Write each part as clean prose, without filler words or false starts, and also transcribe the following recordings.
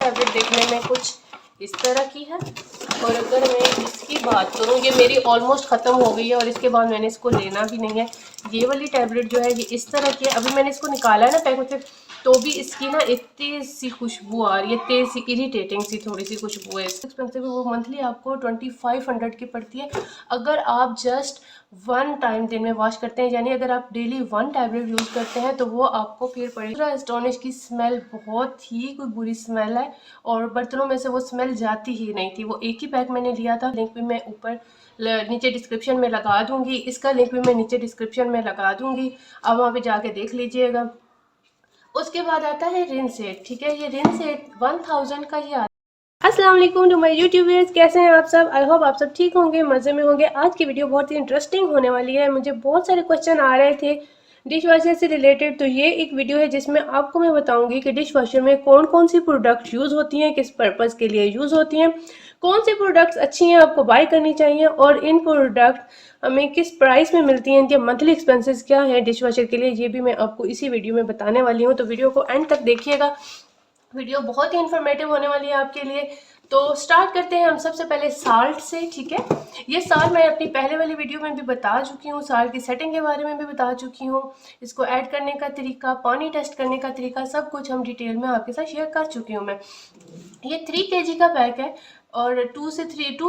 Tablet देखने में कुछ इस तरह की है। और अगर मैं इसकी बात करूँ, ये मेरी ऑलमोस्ट ख़त्म हो गई है और इसके बाद मैंने इसको लेना भी नहीं है। ये वाली टैबलेट जो है ये इस तरह की है। अभी मैंने इसको निकाला है ना पैकेट से, तो भी इसकी ना एक तेज़ सी खुशबू आ रही है, तेज़ सी इरिटेटिंग सी थोड़ी सी खुशबू है। एक्सपेंसिव है वो, मंथली आपको 2500 की पड़ती है। अगर आप जस्ट वन टाइम दिन में वॉश करते हैं, यानी अगर आप डेली वन टैबलेट यूज़ करते हैं, तो वो आपको फिर पड़ेगी। दूसरा, एस्टोनिश की स्मेल बहुत ही कोई बुरी स्मेल है और बर्तनों में से वो स्मेल जाती ही नहीं थी। वो एक ही पैक मैंने लिया था। लिंक भी मैं ऊपर नीचे डिस्क्रिप्शन में लगा दूंगी, इसका लिंक भी मैं नीचे डिस्क्रिप्शन में लगा दूंगी, आप वहाँ पे जाके देख लीजिएगा। उसके बाद आता है रिन सेट। ठीक है, ये रिन सेट 1000 का ही आता है। अस्सलाम वालेकुम टू माय यूट्यूब व्यूअर्स, कैसे हैं आप सब? आई होप आप सब ठीक होंगे, मज़े में होंगे। आज की वीडियो बहुत ही इंटरेस्टिंग होने वाली है। मुझे बहुत सारे क्वेश्चन आ रहे थे डिश वॉशर से रिलेटेड, तो ये एक वीडियो है जिसमें आपको मैं बताऊंगी कि डिश वॉशर में कौन कौन सी प्रोडक्ट यूज़ होती हैं, किस पर्पज़ के लिए यूज़ होती हैं, कौन सी प्रोडक्ट्स अच्छी हैं, आपको बाय करनी चाहिए, और इन प्रोडक्ट हमें किस प्राइस में मिलती हैं, इनके मंथली एक्सपेंसेस क्या हैं डिश वॉशर के लिए, ये भी मैं आपको इसी वीडियो में बताने वाली हूँ। तो वीडियो को एंड तक देखिएगा, वीडियो बहुत ही इन्फॉर्मेटिव होने वाली है आपके लिए। तो स्टार्ट करते हैं हम सबसे पहले साल्ट से। ठीक है, ये साल्ट मैं अपनी पहले वाली वीडियो में भी बता चुकी हूँ, साल्ट की सेटिंग के बारे में भी बता चुकी हूँ, इसको ऐड करने का तरीका, पानी टेस्ट करने का तरीका, सब कुछ हम डिटेल में आपके साथ शेयर कर चुकी हूँ मैं। ये 3 kg का पैक है और 2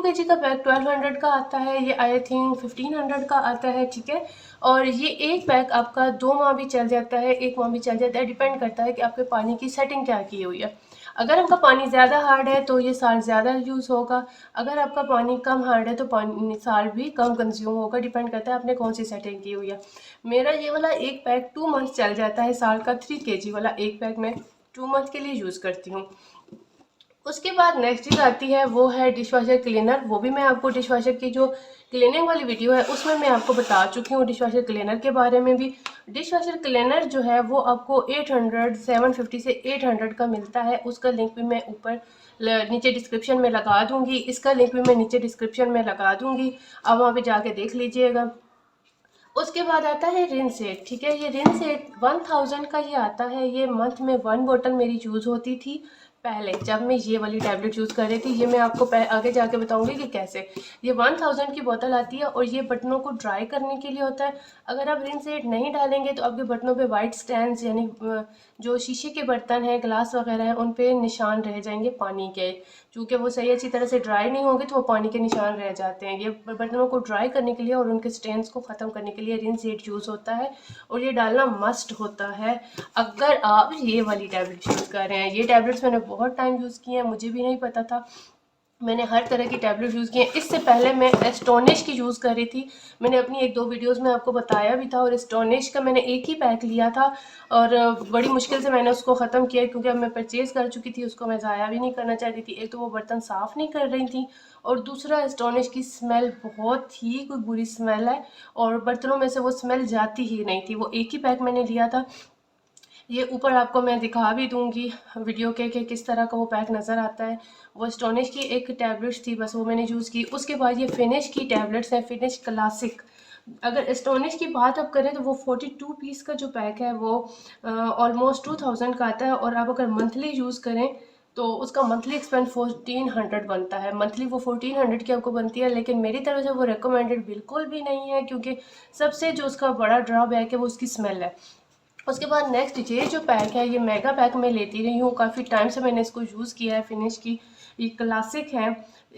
kg का पैक 1200 का आता है, ये आई थिंक 1500 का आता है। ठीक है, और ये एक पैक आपका 2 माह भी चल जाता है, 1 माह भी चल जाता है, डिपेंड करता है कि आपके पानी की सेटिंग क्या की हुई है। अगर आपका पानी ज़्यादा हार्ड है तो ये साल्ट ज़्यादा यूज़ होगा, अगर आपका पानी कम हार्ड है तो पानी साल्ट भी कम कंज्यूम होगा, डिपेंड करता है आपने कौन सी सेटिंग की हुई है। मेरा ये वाला एक पैक 2 मंथ चल जाता है, साल्ट का 3 kg वाला एक पैक मैं 2 मंथ के लिए यूज़ करती हूँ। उसके बाद नेक्स्ट चीज़ आती है वो है डिश वॉशर क्लीनर। वो भी मैं आपको डिश वॉशर की जो क्लीनिंग वाली वीडियो है उसमें मैं आपको बता चुकी हूँ डिश वॉशर क्लीनर के बारे में भी। डिश वॉशर क्लीनर जो है वो आपको 750 से 800 का मिलता है। उसका लिंक भी मैं ऊपर नीचे डिस्क्रिप्शन में लगा दूंगी, इसका लिंक भी मैं नीचे डिस्क्रिप्शन में लगा दूंगी, आप वहाँ पे जाके देख लीजिएगा। उसके बाद आता है रिन सेट। ठीक है, ये रिन सेट 1000 का ही आता है। ये मंथ में 1 बोतल मेरी यूज़ होती थी पहले, जब मैं ये वाली टैबलेट यूज़ कर रही थी। ये मैं आपको आगे जाके बताऊंगी कि कैसे। ये 1000 की बोतल आती है और ये बटनों को ड्राई करने के लिए होता है। अगर आप रिन सेट नहीं डालेंगे तो आपके बटनों पे वाइट स्टैंड्स, यानी जो शीशे के बर्तन हैं, ग्लास वगैरह हैं, उन पे निशान रह जाएंगे पानी के, क्योंकि वो सही अच्छी तरह से ड्राई नहीं होंगे तो वो पानी के निशान रह जाते हैं। ये बर्तनों को ड्राई करने के लिए और उनके स्टेन्स को ख़त्म करने के लिए रिन सेट यूज़ होता है और ये डालना मस्ट होता है अगर आप ये वाली टैबलेट यूज़ कर रहे हैं। ये टैबलेट्स मैंने बहुत टाइम यूज़ किए हैं, मुझे भी नहीं पता था, मैंने हर तरह की टैबलेट यूज़ की हैं। इससे पहले मैं एस्टोनिश की यूज़ कर रही थी, मैंने अपनी 1-2 वीडियोस में आपको बताया भी था। और एस्टोनिश का मैंने एक ही पैक लिया था और बड़ी मुश्किल से मैंने उसको ख़त्म किया, क्योंकि अब मैं परचेज़ कर चुकी थी, उसको मैं ज़ाया भी नहीं करना चाहती थी। एक तो वो बर्तन साफ़ नहीं कर रही थी और दूसरा एस्टोनिश की स्मेल बहुत ही कोई बुरी स्मेल है और बर्तनों में से वो स्मेल जाती ही नहीं थी। वो एक ही पैक मैंने लिया था। ये ऊपर आपको मैं दिखा भी दूंगी वीडियो के कि किस तरह का वो पैक नज़र आता है। वो एस्टोनिश की एक टैबलेट्स थी, बस वो मैंने यूज़ की। उसके बाद ये फिनिश की टैबलेट्स हैं, फिनिश क्लासिक। अगर एस्टोनिश की बात आप करें तो वो 42 पीस का जो पैक है वो ऑलमोस्ट 2000 का आता है और आप अगर मंथली यूज़ करें तो उसका मंथली एक्सपेंस 1400 बनता है। मंथली वो 1400 की आपको बनती है, लेकिन मेरी तरफ से वो रिकमेंडेड बिल्कुल भी नहीं है, क्योंकि सबसे जो उसका बड़ा ड्रॉबैक है वो उसकी स्मेल है। उसके बाद नेक्स्ट ये जो पैक है ये मेगा पैक मैं लेती रही हूँ, काफ़ी टाइम से मैंने इसको यूज़ किया है। फिनिश की ये क्लासिक है,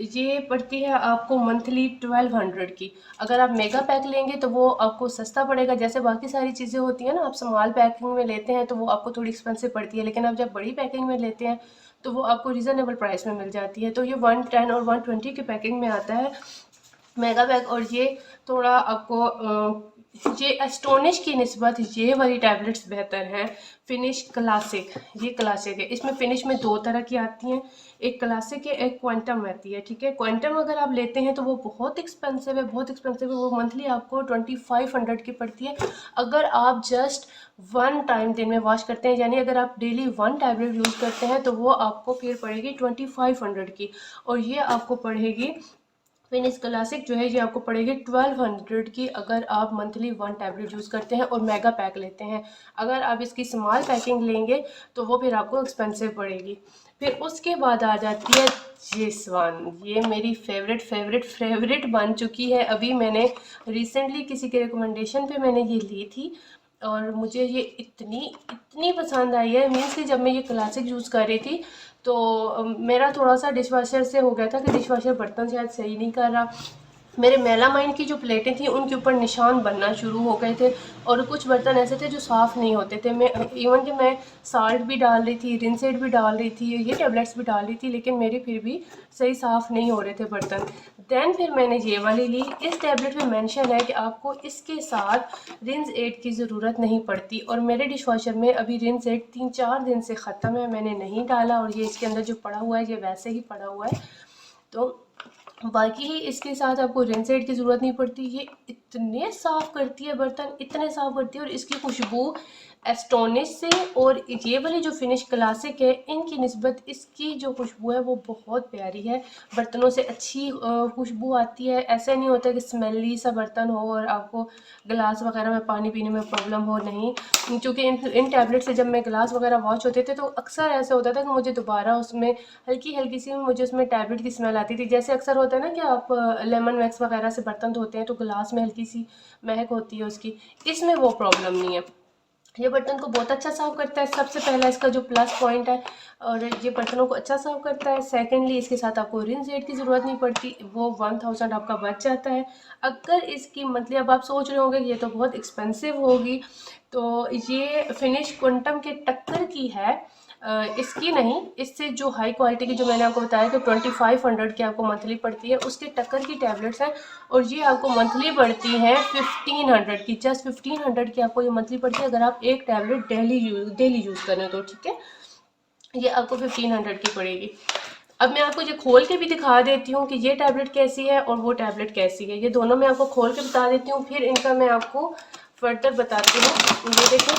ये पड़ती है आपको मंथली 1200 की। अगर आप मेगा पैक लेंगे तो वो आपको सस्ता पड़ेगा। जैसे बाकी सारी चीज़ें होती हैं ना, आप स्मॉल पैकिंग में लेते हैं तो वो आपको थोड़ी एक्सपेंसिव पड़ती है, लेकिन आप जब बड़ी पैकिंग में लेते हैं तो वो आपको रीज़नेबल प्राइस में मिल जाती है। तो ये 110 और 120 की पैकिंग में आता है मेगा पैक। और ये थोड़ा आपको ये एस्टोनिश की निस्बत ये वाली टैबलेट्स बेहतर हैं। फिनिश क्लासिक, ये क्लासिक है, इसमें फिनिश में 2 तरह की आती हैं, एक क्लासिक है, एक क्वांटम आती है। ठीक है, क्वांटम अगर आप लेते हैं तो वो बहुत एक्सपेंसिव है, बहुत एक्सपेंसिव है। वो मंथली आपको 2500 की पड़ती है। अगर आप जस्ट वन टाइम दिन में वॉश करते हैं, यानी अगर आप डेली वन टैबलेट यूज़ करते हैं, तो वो आपको फिर पड़ेगी 2500 की और ये आपको पड़ेगी फिनिश क्लासिक जो है ये आपको पड़ेगी 1200 की, अगर आप मंथली 1 टैबलेट यूज़ करते हैं और मेगा पैक लेते हैं। अगर आप इसकी स्मॉल पैकिंग लेंगे तो वो फिर आपको एक्सपेंसिव पड़ेगी। फिर उसके बाद आ जाती है जिसवान, ये मेरी फेवरेट बन चुकी है। अभी मैंने रिसेंटली किसी के रिकमेंडेशन पे मैंने ये ली थी और मुझे ये इतनी इतनी पसंद आई है। मीन्स कि जब मैं ये क्लासिक यूज़ कर रही थी तो मेरा थोड़ा सा डिश वॉशर से हो गया था कि डिश वॉशर बर्तन शायद सही नहीं कर रहा। मेरे मेलामाइन की जो प्लेटें थी उनके ऊपर निशान बनना शुरू हो गए थे और कुछ बर्तन ऐसे थे जो साफ़ नहीं होते थे। मैं इवन कि मैं साल्ट भी डाल रही थी, रिंसेट भी डाल रही थी, ये टैबलेट्स भी डाल रही थी, लेकिन मेरे फिर भी सही साफ़ नहीं हो रहे थे बर्तन। देन फिर मैंने ये वाली ली। इस टैबलेट में मेंशन है कि आपको इसके साथ रिंस एड की ज़रूरत नहीं पड़ती और मेरे डिश वॉशर में अभी रिंस एड 3-4 दिन से ख़त्म है, मैंने नहीं डाला और ये इसके अंदर जो पड़ा हुआ है ये वैसे ही पड़ा हुआ है। तो बाकी ही इसके साथ आपको रिंसेट की ज़रूरत नहीं पड़ती। ये इतने साफ़ करती है बर्तन, इतने साफ़ करती है और इसकी खुशबू एस्टोनिश से और ये वाली जो फिनिश क्लासिक है इनकी निस्बत इसकी जो खुशबू है वो बहुत प्यारी है। बर्तनों से अच्छी खुशबू आती है। ऐसा नहीं होता कि स्मेली सा बर्तन हो और आपको गिलास वगैरह में पानी पीने में प्रॉब्लम हो, नहीं। क्योंकि इन टैबलेट से जब मैं गिलास वगैरह वॉश होते थे तो अक्सर ऐसा होता था कि मुझे दोबारा उसमें हल्की हल्की सी मुझे उसमें टैबलेट की स्मेल आती थी। जैसे अक्सर होता है ना कि आप लेमन वैक्स वगैरह से बर्तन धोते हैं तो गिलास में हल्की सी महक होती है उसकी, इसमें वो प्रॉब्लम नहीं है। ये बर्तन को बहुत अच्छा साफ़ करता है, सबसे पहला इसका जो प्लस पॉइंट है, और ये बर्तनों को अच्छा साफ़ करता है। सेकेंडली इसके साथ आपको रिंस एड की ज़रूरत नहीं पड़ती, वो 1000 आपका बच जाता है। अगर इसकी मंथली, अब आप सोच रहे होंगे ये तो बहुत एक्सपेंसिव होगी, तो ये फिनिश क्वांटम के टक्कर की है, इसकी नहीं। इससे जो हाई क्वालिटी की जो मैंने आपको बताया कि 2500 की आपको मंथली पड़ती है, उसके टक्कर की टैबलेट्स हैं और ये आपको मंथली पड़ती हैं 1500 की। जस्ट 1500 की आपको ये मंथली पड़ती है अगर आप एक टैबलेट डेली यूज़ करें तो, ठीक है। ये आपको 1500 की पड़ेगी। अब मैं आपको ये खोल के भी दिखा देती हूँ कि ये टैबलेट कैसी है और वो टैबलेट कैसी है। ये दोनों मैं आपको खोल के बता देती हूँ, फिर इनका मैं आपको फर्दर बताती हूँ। ये देखें,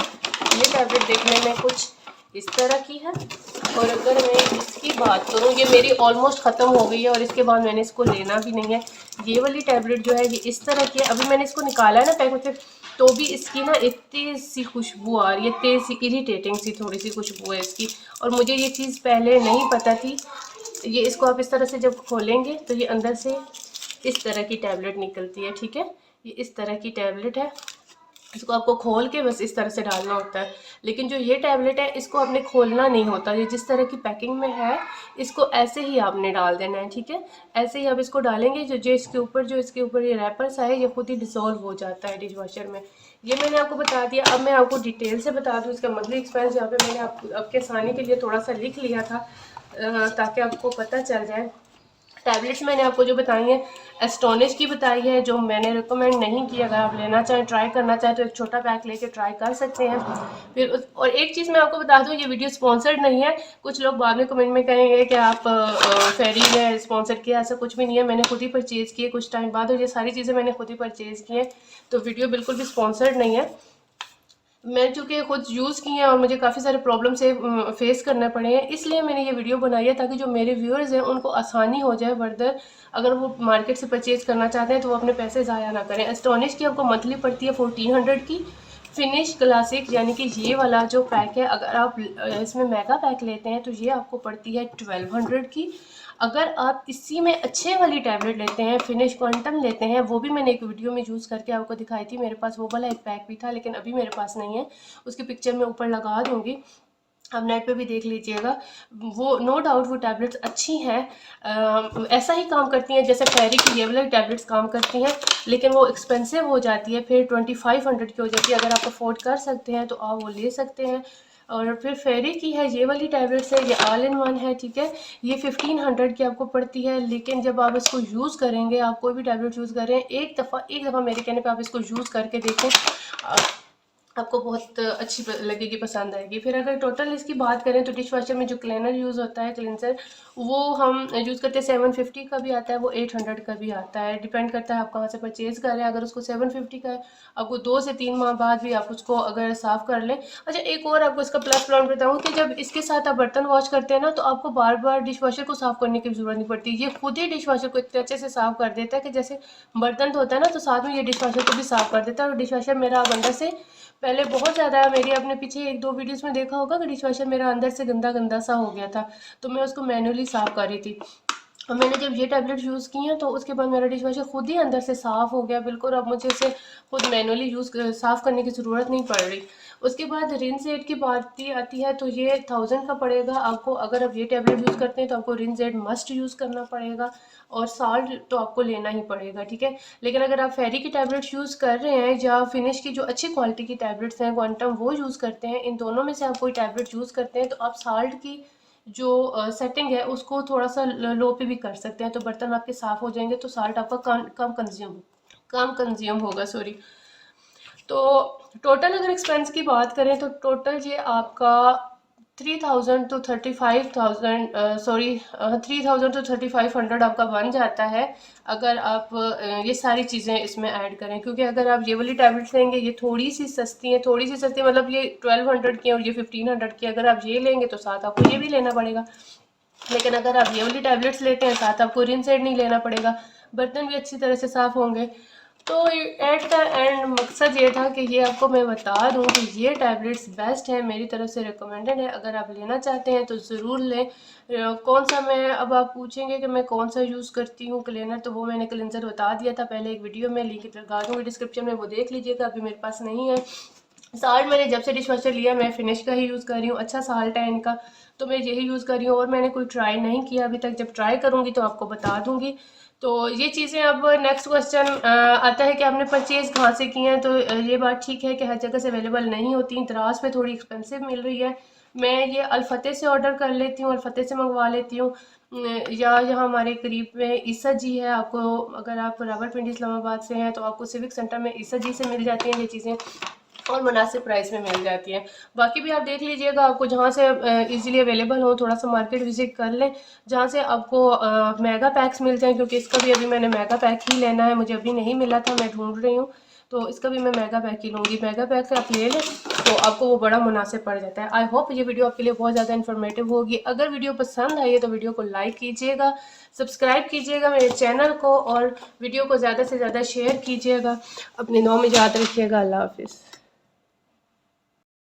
ये टैबलेट देखने में कुछ इस तरह की है और अगर मैं इसकी बात करूँ, ये मेरी ऑलमोस्ट ख़त्म हो गई है और इसके बाद मैंने इसको लेना भी नहीं है। ये वाली टैबलेट जो है ये इस तरह की है। अभी मैंने इसको निकाला है ना पैकेट से, तो भी इसकी ना एक तेज़ सी खुशबू आ रही है, तेज़ सी इरिटेटिंग सी थोड़ी सी खुशबू है इसकी, और मुझे ये चीज़ पहले नहीं पता थी। ये इसको आप इस तरह से जब खोलेंगे तो ये अंदर से इस तरह की टैबलेट निकलती है, ठीक है। ये इस तरह की टैबलेट है, इसको आपको खोल के बस इस तरह से डालना होता है। लेकिन जो ये टैबलेट है इसको आपने खोलना नहीं होता, ये जिस तरह की पैकिंग में है इसको ऐसे ही आपने डाल देना है, ठीक है। ऐसे ही आप इसको डालेंगे, जो इसके ऊपर ये रैपर्स आए ये खुद ही डिज़ोल्व हो जाता है डिश वॉशर में। ये मैंने आपको बता दिया। अब मैं आपको डिटेल से बता दूँ इसका मंथली एक्सपेंस। यहाँ पे मैंने आपके आसानी के लिए थोड़ा सा लिख लिया था ताकि आपको पता चल जाए। टैबलेट्स मैंने आपको जो बताई हैं, एस्टोनिश की बताई है, जो मैंने रिकमेंड नहीं की। अगर आप लेना चाहें, ट्राई करना चाहें तो एक छोटा पैक लेके ट्राई कर सकते हैं। फिर और एक चीज़ मैं आपको बता दूं, ये वीडियो स्पॉन्सर्ड नहीं है। कुछ लोग बाद में कमेंट में कहेंगे कि आप फेरी ने स्पॉन्सर किया, ऐसा कुछ भी नहीं है। मैंने खुद ही परचेज़ किए कुछ टाइम बाद और ये सारी चीज़ें मैंने खुद ही परचेज़ की हैं, तो वीडियो बिल्कुल भी स्पॉन्सर्ड नहीं है। मैं चूँकि खुद यूज़ की हैं और मुझे काफ़ी सारे प्रॉब्लम से फेस करने पड़े हैं, इसलिए मैंने ये वीडियो बनाई है ताकि जो मेरे व्यूअर्स हैं उनको आसानी हो जाए फर्दर, अगर वो मार्केट से परचेज़ करना चाहते हैं तो वो अपने पैसे ज़ाया ना करें। एस्टोनिश की आपको मंथली पड़ती है 1400 की। फिनिश क्लासिक यानी कि ये वाला जो पैक है, अगर आप इसमें मेगा पैक लेते हैं तो ये आपको पड़ती है 1200 की। अगर आप इसी में अच्छे वाली टैबलेट लेते हैं, फिनिश क्वांटम लेते हैं, वो भी मैंने एक वीडियो में यूज़ करके आपको दिखाई थी। मेरे पास वो वाला एक पैक भी था लेकिन अभी मेरे पास नहीं है, उसकी पिक्चर मैं ऊपर लगा दूँगी, आप नेट पे भी देख लीजिएगा। वो नो डाउट वो टैबलेट्स अच्छी हैं, ऐसा ही काम करती हैं जैसे फेरी की ये वाली टैबलेट्स काम करती हैं, लेकिन वो एक्सपेंसिव हो जाती है, फिर 2500 की हो जाती है। अगर आप अफोर्ड कर सकते हैं तो आप वो ले सकते हैं। और फिर फेरी की है ये वाली टैबलेट्स है, ये ऑल इन वन है, ठीक है। ये 1500 की आपको पड़ती है, लेकिन जब आप इसको यूज़ करेंगे, आप कोई भी टैबलेट यूज़ करें, एक दफ़ा मेरे कहने पे आप इसको यूज़ करके देखें, आपको बहुत अच्छी लगेगी, पसंद आएगी। फिर अगर टोटल इसकी बात करें तो डिश वॉशर में जो क्लीनर यूज़ होता है, क्लिनसर, वो हम यूज़ करते हैं 750 का भी आता है, वो 800 का भी आता है, डिपेंड करता है आप कहाँ से परचेज़ कर रहे हैं। अगर उसको 750 का है, आपको 2 से 3 माह बाद भी आप उसको अगर साफ़ कर लें। अच्छा, एक और आपको इसका प्लस पॉइंट बताऊँ कि जब इसके साथ आप बर्तन वॉश करते हैं ना, तो आपको बार बार डिश वॉशर को साफ़ करने की ज़रूरत नहीं पड़ती। ये खुद ही डिश वॉशर को इतने अच्छे से साफ़ कर देता है कि जैसे बर्तन धोता है ना, तो साथ में ये डिश वॉशर को भी साफ़ कर देता है। और डिश वॉशर मेरा अब अंदर से पहले बहुत ज़्यादा, मेरी आपने पीछे 1-2 वीडियोस में देखा होगा कि डिश वॉशर मेरा अंदर से गंदा गंदा सा हो गया था, तो मैं उसको मैनुअली साफ़ कर रही थी। और मैंने जब ये टैबलेट यूज़ की हैं तो उसके बाद मेरा डिश वॉशर खुद ही अंदर से साफ़ हो गया बिल्कुल। अब मुझे इसे खुद मैनुअली साफ़ करने की ज़रूरत नहीं पड़ रही। उसके बाद रिन सेट की बात ही आती है, तो ये 1000 का पड़ेगा आपको। अगर आप ये टैबलेट यूज़ करते हैं तो आपको रिन सेट मस्ट यूज़ करना पड़ेगा, और साल्ट तो आपको लेना ही पड़ेगा, ठीक है। लेकिन अगर आप फेरी की टैबलेट्स यूज़ कर रहे हैं या फिनिश की जो अच्छी क्वालिटी की टैबलेट्स हैं, क्वांटम, वो यूज़ करते हैं, इन दोनों में से आप कोई टैबलेट यूज़ करते हैं, तो आप साल्ट की जो सेटिंग है उसको थोड़ा सा लो पे भी कर सकते हैं, तो बर्तन आपके साफ़ हो जाएंगे, तो साल्ट आपका कम कंज्यूम होगा, सॉरी। तो टोटल अगर एक्सपेंस की बात करें तो टोटल ये आपका 3000 टू 35,000, सॉरी 3000 टू 3500 आपका बन जाता है, अगर आप ये सारी चीज़ें इसमें ऐड करें। क्योंकि अगर आप ये वाली टैबलेट्स लेंगे, ये थोड़ी सी सस्ती है, थोड़ी सी सस्ती मतलब ये 1200 की है और ये 1500 की। अगर आप ये लेंगे तो साथ आपको ये भी लेना पड़ेगा। लेकिन अगर आप ये वाली टैबलेट्स लेते हैं, साथ आपको रिन सेट नहीं लेना पड़ेगा, बर्तन भी अच्छी तरह से साफ़ होंगे। तो एट द एंड मकसद ये था कि ये आपको मैं बता दूं कि ये टैबलेट्स बेस्ट है, मेरी तरफ से रिकमेंडेड है। अगर आप लेना चाहते हैं तो ज़रूर लें। कौन सा, मैं अब आप पूछेंगे कि मैं कौन सा यूज़ करती हूँ क्लीनर, तो वो मैंने क्लिनजर बता दिया था पहले एक वीडियो में, लिंक लगा दूँगी डिस्क्रिप्शन में, वो देख लीजिएगा। अभी मेरे पास नहीं है साल्ट। मैंने जब से डिश वॉशर लिया मैं फिनिश का ही यूज़ कर रही हूँ, अच्छा साल्ट है इनका, तो मैं यही यूज़ कर रही हूँ। और मैंने कोई ट्राई नहीं किया अभी तक, जब ट्राई करूँगी तो आपको बता दूँगी। तो ये चीज़ें। अब नेक्स्ट क्वेश्चन आता है कि आपने परचेज़ कहाँ से किए हैं, तो ये बात ठीक है कि हर जगह से अवेलेबल नहीं होती, द्रास पे थोड़ी एक्सपेंसिव मिल रही है। मैं ये अल-फतेह से ऑर्डर कर लेती हूँ, अल-फतेह से मंगवा लेती हूँ। या यहाँ हमारे करीब में ईसा जी है, आपको अगर आप रावलपिंडी इस्लामाबाद से हैं तो आपको सिविक सेंटर में ईसा जी से मिल जाती हैं ये चीज़ें, और मुनासिब प्राइस में मिल जाती हैं। बाकी भी आप देख लीजिएगा, आपको जहाँ से इजीली अवेलेबल हो, थोड़ा सा मार्केट विजिट कर लें जहाँ से आपको मेगा पैक्स मिल जाएँ। क्योंकि इसका भी अभी मैंने मेगा पैक ही लेना है, मुझे अभी नहीं मिला था, मैं ढूंढ रही हूँ, तो इसका भी मैं मेगा पैक ही लूँगी। मेगा पैक से आप ले लें तो आपको वो बड़ा मुनासिब पड़ जाता है। आई होप ये वीडियो आपके लिए बहुत ज़्यादा इन्फॉर्मेटिव होगी। अगर वीडियो पसंद आई है तो वीडियो को लाइक कीजिएगा, सब्सक्राइब कीजिएगा मेरे चैनल को, और वीडियो को ज़्यादा से ज़्यादा शेयर कीजिएगा। अपनी दुआ में याद रखिएगा। अल्लाह हाफिज़।